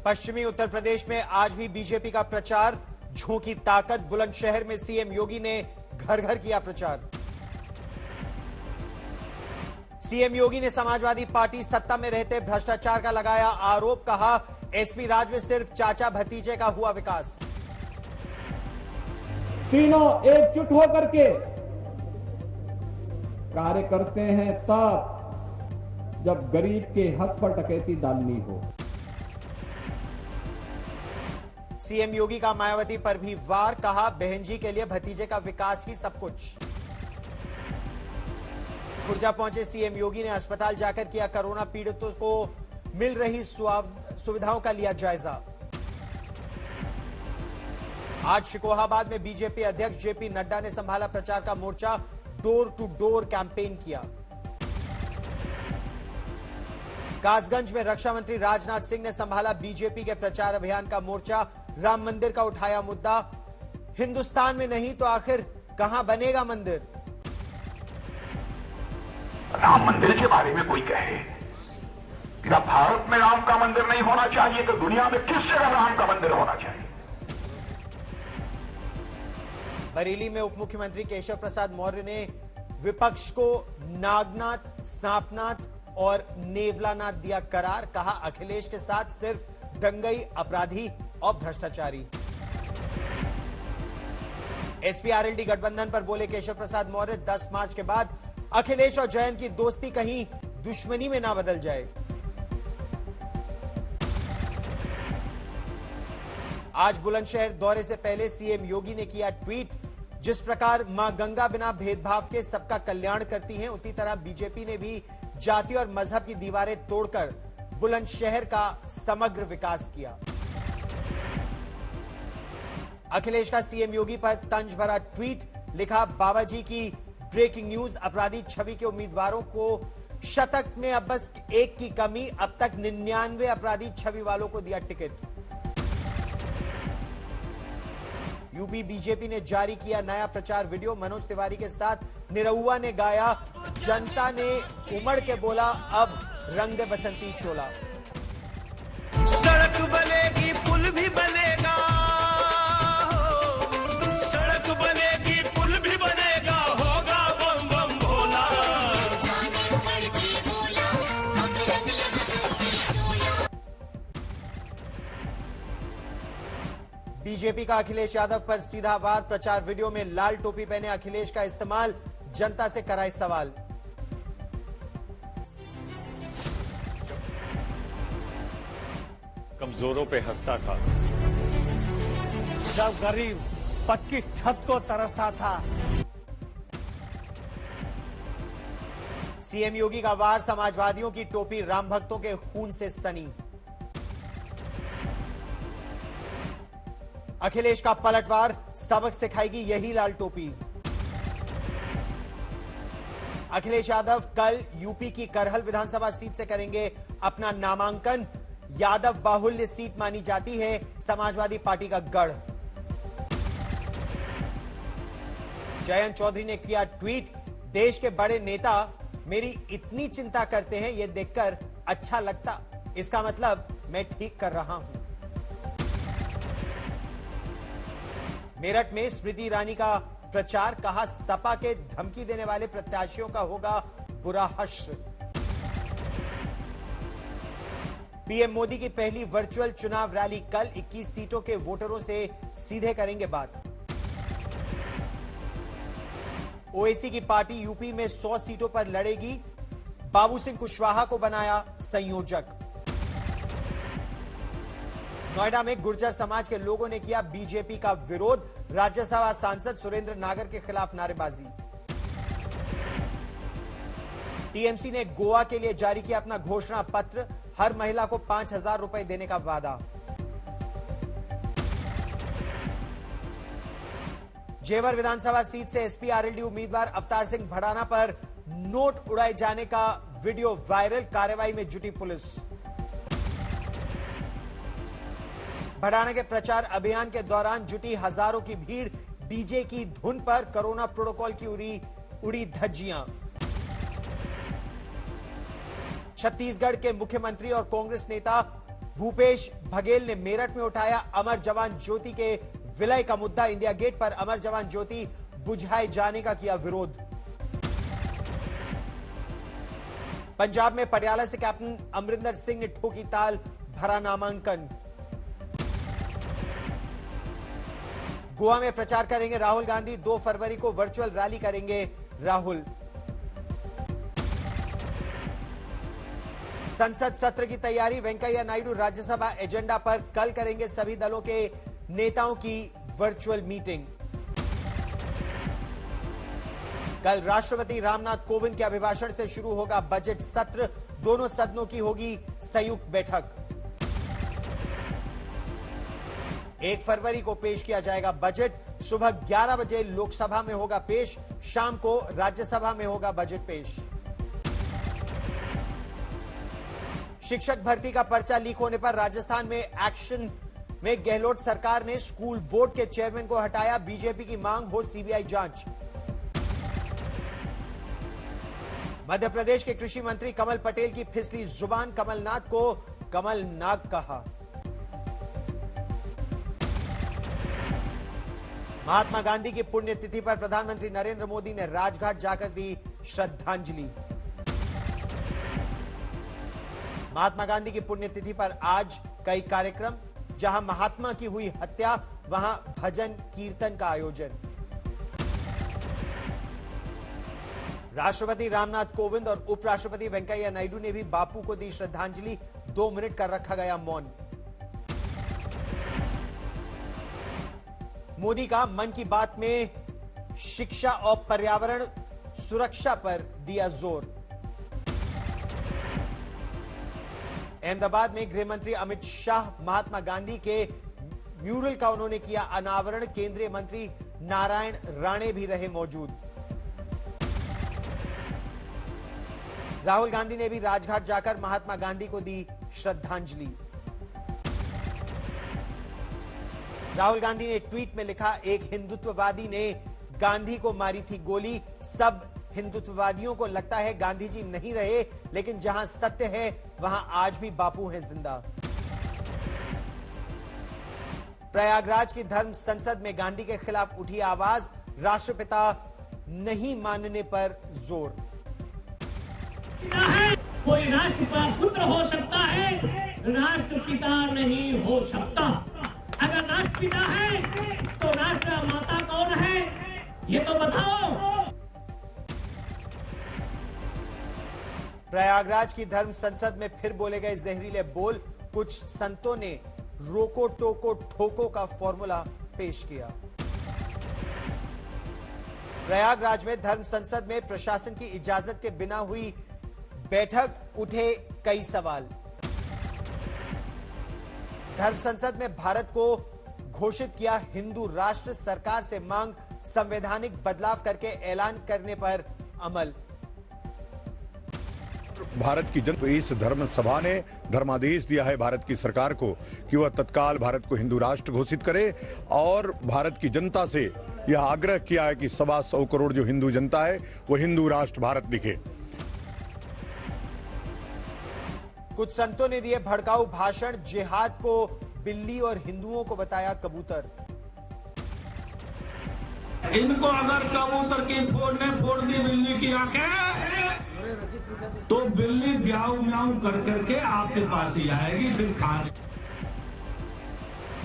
पश्चिमी उत्तर प्रदेश में आज भी बीजेपी का प्रचार, झोंकी ताकत। बुलंदशहर में सीएम योगी ने घर घर किया प्रचार। सीएम योगी ने समाजवादी पार्टी सत्ता में रहते भ्रष्टाचार का लगाया आरोप, कहा एसपी राज में सिर्फ चाचा भतीजे का हुआ विकास। तीनों एकजुट होकर के कार्य करते हैं तब जब गरीब के हक पर डकैती डालनी हो। सीएम योगी का मायावती पर भी वार, कहा बहन जी के लिए भतीजे का विकास ही सब कुछ। खुर्जा पहुंचे सीएम योगी ने अस्पताल जाकर किया कोरोना पीड़ितों को मिल रही सुविधाओं का लिया जायजा। आज शिकोहाबाद में बीजेपी अध्यक्ष जेपी नड्डा ने संभाला प्रचार का मोर्चा, डोर टू डोर कैंपेन किया। कासगंज में रक्षा मंत्री राजनाथ सिंह ने संभाला बीजेपी के प्रचार अभियान का मोर्चा, राम मंदिर का उठाया मुद्दा। हिंदुस्तान में नहीं तो आखिर कहां बनेगा मंदिर? राम मंदिर के बारे में कोई कहे कि जब भारत में राम का मंदिर नहीं होना चाहिए तो दुनिया में किस जगह राम का मंदिर होना चाहिए? बरेली में उप मुख्यमंत्री केशव प्रसाद मौर्य ने विपक्ष को नागनाथ, सांपनाथ और नेवलानाथ दिया करार, कहा अखिलेश के साथ सिर्फ दंगई, अपराधी और भ्रष्टाचारी। एसपी-आरएलडी गठबंधन पर बोले केशव प्रसाद मौर्य, 10 मार्च के बाद अखिलेश और जयंत की दोस्ती कहीं दुश्मनी में ना बदल जाए। आज बुलंदशहर दौरे से पहले सीएम योगी ने किया ट्वीट, जिस प्रकार मां गंगा बिना भेदभाव के सबका कल्याण करती हैं, उसी तरह बीजेपी ने भी जाति और मजहब की दीवारें तोड़कर बुलंदशहर का समग्र विकास किया। अखिलेश का सीएम योगी पर तंज भरा ट्वीट, लिखा बाबाजी की ब्रेकिंग न्यूज, अपराधी छवि के उम्मीदवारों को शतक में अब बस एक की कमी, अब तक 99 अपराधी छवि वालों को दिया टिकट। यूपी बीजेपी ने जारी किया नया प्रचार वीडियो, मनोज तिवारी के साथ निरहुआ ने गाया, जनता ने उमड़ के बोला अब रंग दे बसंती चोला। सड़क बनेगी पुल भी बनेगा, सड़क बनेगी पुल भी बनेगा, होगा बम बम भोला। बीजेपी का अखिलेश यादव पर सीधा वार, प्रचार वीडियो में लाल टोपी पहने अखिलेश का इस्तेमाल, जनता से कराए सवाल। कमजोरों पे हंसता था, जब गरीब पक्की छत को तरसता था। सीएम योगी का वार, समाजवादियों की टोपी राम भक्तों के खून से सनी। अखिलेश का पलटवार, सबक सिखाएगी यही लाल टोपी। अखिलेश यादव कल यूपी की करहल विधानसभा सीट से करेंगे अपना नामांकन, यादव बाहुल्य सीट मानी जाती है समाजवादी पार्टी का गढ़। जयंत चौधरी ने किया ट्वीट, देश के बड़े नेता मेरी इतनी चिंता करते हैं, यह देखकर अच्छा लगता, इसका मतलब मैं ठीक कर रहा हूं। मेरठ में स्मृति ईरानी का प्रचार, कहा सपा के धमकी देने वाले प्रत्याशियों का होगा बुरा हश्र। पीएम मोदी की पहली वर्चुअल चुनाव रैली कल, 21 सीटों के वोटरों से सीधे करेंगे बात। ओवैसी की पार्टी यूपी में 100 सीटों पर लड़ेगी, बाबू सिंह कुशवाहा को बनाया संयोजक। नोएडा में गुर्जर समाज के लोगों ने किया बीजेपी का विरोध, राज्यसभा सांसद सुरेंद्र नागर के खिलाफ नारेबाजी। टीएमसी ने गोवा के लिए जारी किया अपना घोषणा पत्र, हर महिला को 5,000 रुपए देने का वादा। जेवर विधानसभा सीट से एसपी-आरएलडी उम्मीदवार अवतार सिंह भड़ाना पर नोट उड़ाए जाने का वीडियो वायरल, कार्रवाई में जुटी पुलिस। भड़ाना के प्रचार अभियान के दौरान जुटी हजारों की भीड़, डीजे की धुन पर कोरोना प्रोटोकॉल की उड़ी धज्जियां। छत्तीसगढ़ के मुख्यमंत्री और कांग्रेस नेता भूपेश बघेल ने मेरठ में उठाया अमर जवान ज्योति के विलय का मुद्दा। इंडिया गेट पर अमर जवान ज्योति बुझाए जाने का किया विरोध। पंजाब में पटियाला से कैप्टन अमरिंदर सिंह ने ठोकी ताल, भरा नामांकन। गोवा में प्रचार करेंगे राहुल गांधी, 2 फरवरी को वर्चुअल रैली करेंगे राहुल। संसद सत्र की तैयारी, वेंकैया नायडू राज्यसभा एजेंडा पर कल करेंगे सभी दलों के नेताओं की वर्चुअल मीटिंग। कल राष्ट्रपति रामनाथ कोविंद के अभिभाषण से शुरू होगा बजट सत्र, दोनों सदनों की होगी संयुक्त बैठक। 1 फरवरी को पेश किया जाएगा बजट। सुबह 11 बजे लोकसभा में होगा पेश, शाम को राज्यसभा में होगा बजट पेश। शिक्षक भर्ती का पर्चा लीक होने पर राजस्थान में एक्शन में गहलोत सरकार ने स्कूल बोर्ड के चेयरमैन को हटाया। बीजेपी की मांग हो सीबीआई जांच। मध्य प्रदेश के कृषि मंत्री कमल पटेल की फिसली जुबान, कमलनाथ को कमलनाग कहा। महात्मा गांधी की पुण्यतिथि पर प्रधानमंत्री नरेंद्र मोदी ने राजघाट जाकर दी श्रद्धांजलि। महात्मा गांधी की पुण्यतिथि पर आज कई कार्यक्रम, जहां महात्मा की हुई हत्या वहां भजन कीर्तन का आयोजन। राष्ट्रपति रामनाथ कोविंद और उपराष्ट्रपति वेंकैया नायडू ने भी बापू को दी श्रद्धांजलि, 2 मिनट का रखा गया मौन। मोदी का मन की बात में शिक्षा और पर्यावरण सुरक्षा पर दिया जोर। अहमदाबाद में गृह मंत्री अमित शाह, महात्मा गांधी के म्यूरल का उन्होंने किया अनावरण। केंद्रीय मंत्री नारायण राणे भी रहे मौजूद। राहुल गांधी ने भी राजघाट जाकर महात्मा गांधी को दी श्रद्धांजलि। राहुल गांधी ने ट्वीट में लिखा, एक हिंदुत्ववादी ने गांधी को मारी थी गोली। सब हिंदुत्ववादियों को लगता है गांधी जी नहीं रहे, लेकिन जहां सत्य है वहां आज भी बापू है जिंदा। प्रयागराज की धर्म संसद में गांधी के खिलाफ उठी आवाज, राष्ट्रपिता नहीं मानने पर जोर। कोई राष्ट्रपिता पुत्र हो सकता है, राष्ट्रपिता नहीं हो सकता। अगर राष्ट्रपिता है तो राष्ट्र माता कौन है, ये तो बताओ। प्रयागराज की धर्म संसद में फिर बोले गए जहरीले बोल। कुछ संतों ने रोको टोको ठोको का फॉर्मूला पेश किया। प्रयागराज में धर्म संसद में प्रशासन की इजाजत के बिना हुई बैठक, उठे कई सवाल। धर्म संसद में भारत को घोषित किया हिंदू राष्ट्र, सरकार से मांग संवैधानिक बदलाव करके ऐलान करने पर अमल। भारत की जनता, इस धर्म सभा ने धर्मादेश दिया है भारत की सरकार को कि वह तत्काल भारत को हिंदू राष्ट्र घोषित करे और भारत की जनता से यह आग्रह किया है कि 125 करोड़ जो हिंदू जनता है वो हिंदू राष्ट्र भारत दिखे। कुछ संतों ने दिए भड़काऊ भाषण, जिहाद को बिल्ली और हिंदुओं को बताया कबूतर। इनको अगर कबूतर की फोड़ ने फोड़ दी बिल्ली की आंखें, तो बिल्ली ब्याऊ म्याऊ कर करके आपके पास ही आएगी फिर खाने।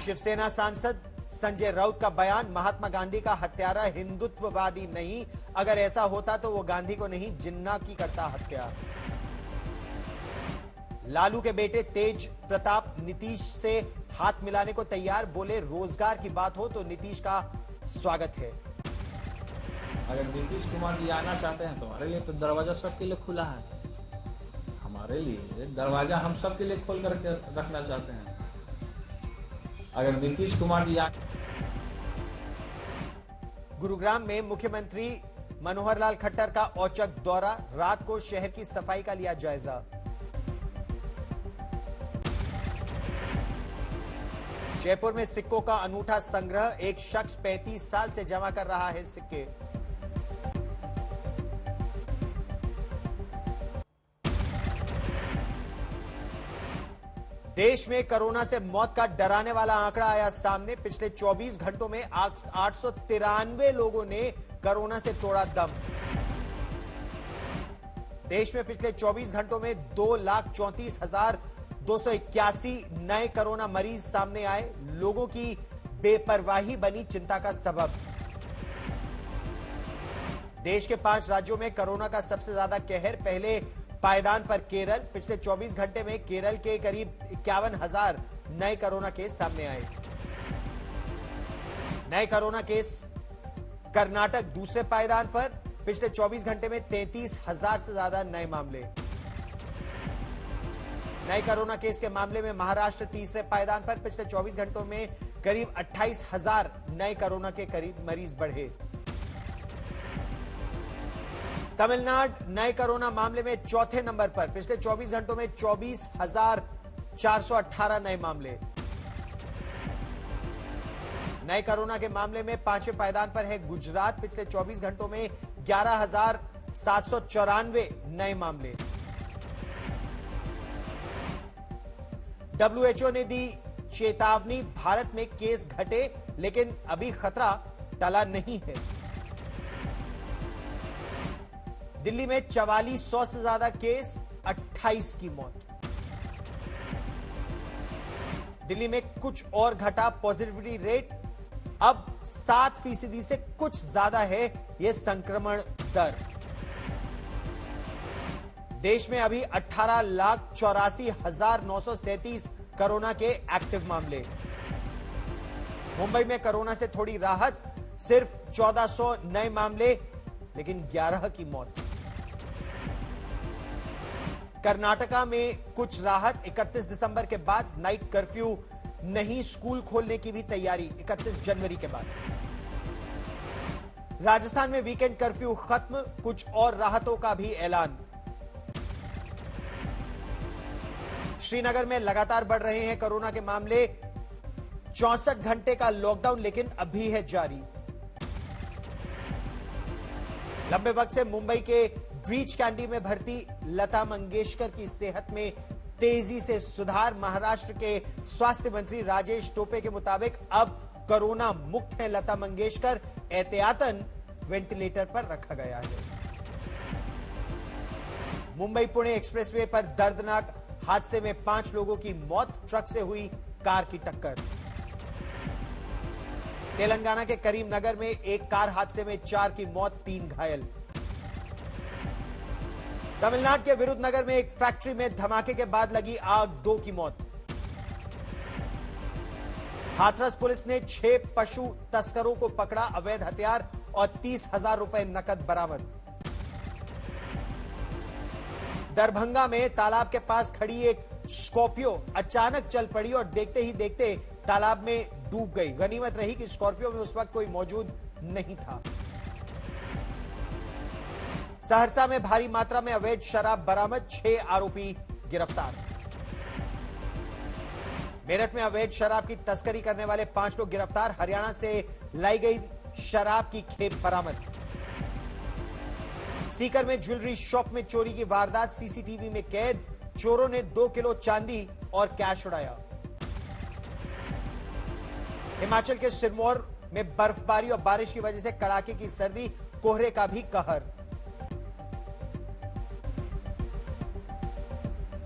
शिवसेना सांसद संजय राउत का बयान, महात्मा गांधी का हत्यारा हिंदुत्ववादी नहीं, अगर ऐसा होता तो वो गांधी को नहीं जिन्ना की करता हत्या। लालू के बेटे तेज प्रताप नीतीश से हाथ मिलाने को तैयार, बोले रोजगार की बात हो तो नीतीश का स्वागत है। अगर नीतीश कुमार जी आना चाहते हैं तो हमारे लिए तो दरवाजा सबके लिए खुला है। हमारे लिए दरवाजा हम सबके लिए खोल कर रखना चाहते हैं। अगर नीतीश कुमार जी गुरुग्राम में मुख्यमंत्री मनोहर लाल खट्टर का औचक दौरा, रात को शहर की सफाई का लिया जायजा। जयपुर में सिक्कों का अनूठा संग्रह, एक शख्स 35 साल से जमा कर रहा है सिक्के। देश में कोरोना से मौत का डराने वाला आंकड़ा आया सामने। पिछले 24 घंटों में 893 लोगों ने कोरोना से तोड़ा दम। देश में पिछले 24 घंटों में 2,34,281 नए कोरोना मरीज सामने आए। लोगों की बेपरवाही बनी चिंता का सबब। देश के 5 राज्यों में कोरोना का सबसे ज्यादा कहर। पहले पायदान पर केरल। पिछले 24 घंटे में केरल के करीब 51,000 नए कोरोना केस सामने आए। नए कोरोना केस कर्नाटक दूसरे पायदान पर। पिछले 24 घंटे में 33,000 से ज्यादा नए मामले। नए कोरोना केस के मामले में महाराष्ट्र तीसरे पायदान पर। पिछले 24 घंटों में करीब 28,000 नए कोरोना के करीब मरीज बढ़े। तमिलनाडु नए कोरोना मामले में चौथे नंबर पर। पिछले 24 घंटों में 24,418 नए मामले। नए कोरोना के मामले में 5वें पायदान पर है गुजरात। पिछले 24 घंटों में 11,794 नए मामले। WHO ने दी चेतावनी, भारत में केस घटे लेकिन अभी खतरा टला नहीं है। दिल्ली में 4400 से ज्यादा केस, 28 की मौत। दिल्ली में कुछ और घटा पॉजिटिविटी रेट, अब 7% से कुछ ज्यादा है यह संक्रमण दर। देश में अभी 18,84,937 कोरोना के एक्टिव मामले। मुंबई में कोरोना से थोड़ी राहत, सिर्फ 1400 नए मामले लेकिन 11 की मौत। कर्नाटका में कुछ राहत, 31 दिसंबर के बाद नाइट कर्फ्यू नहीं, स्कूल खोलने की भी तैयारी 31 जनवरी के बाद। राजस्थान में वीकेंड कर्फ्यू खत्म, कुछ और राहतों का भी ऐलान। श्रीनगर में लगातार बढ़ रहे हैं कोरोना के मामले, 64 घंटे का लॉकडाउन लेकिन अभी है जारी। लंबे वक्त से मुंबई के ब्रीच कैंडी में भर्ती लता मंगेशकर की सेहत में तेजी से सुधार। महाराष्ट्र के स्वास्थ्य मंत्री राजेश टोपे के मुताबिक अब कोरोना मुक्त है लता मंगेशकर, एहतियातन वेंटिलेटर पर रखा गया है। मुंबई पुणे एक्सप्रेसवे पर दर्दनाक हादसे में 5 लोगों की मौत, ट्रक से हुई कार की टक्कर। तेलंगाना के करीमनगर में एक कार हादसे में 4 की मौत, 3 घायल। तमिलनाडु के विरुधनगर में एक फैक्ट्री में धमाके के बाद लगी आग, 2 की मौत। हाथरस पुलिस ने 6 पशु तस्करों को पकड़ा, अवैध हथियार और 30,000 रुपए नकद बरामद। दरभंगा में तालाब के पास खड़ी एक स्कॉर्पियो अचानक चल पड़ी और देखते ही देखते तालाब में डूब गई। गनीमत रही कि स्कॉर्पियो में उस वक्त कोई मौजूद नहीं था। सहरसा में भारी मात्रा में अवैध शराब बरामद, 6 आरोपी गिरफ्तार। मेरठ में अवैध शराब की तस्करी करने वाले 5 लोग गिरफ्तार। हरियाणा से लाई गई शराब की खेप बरामद। सीकर में ज्वेलरी शॉप में चोरी की वारदात सीसीटीवी में कैद। चोरों ने 2 किलो चांदी और कैश उड़ाया। हिमाचल के सिरमौर में बर्फबारी और बारिश की वजह से कड़ाके की सर्दी, कोहरे का भी कहर।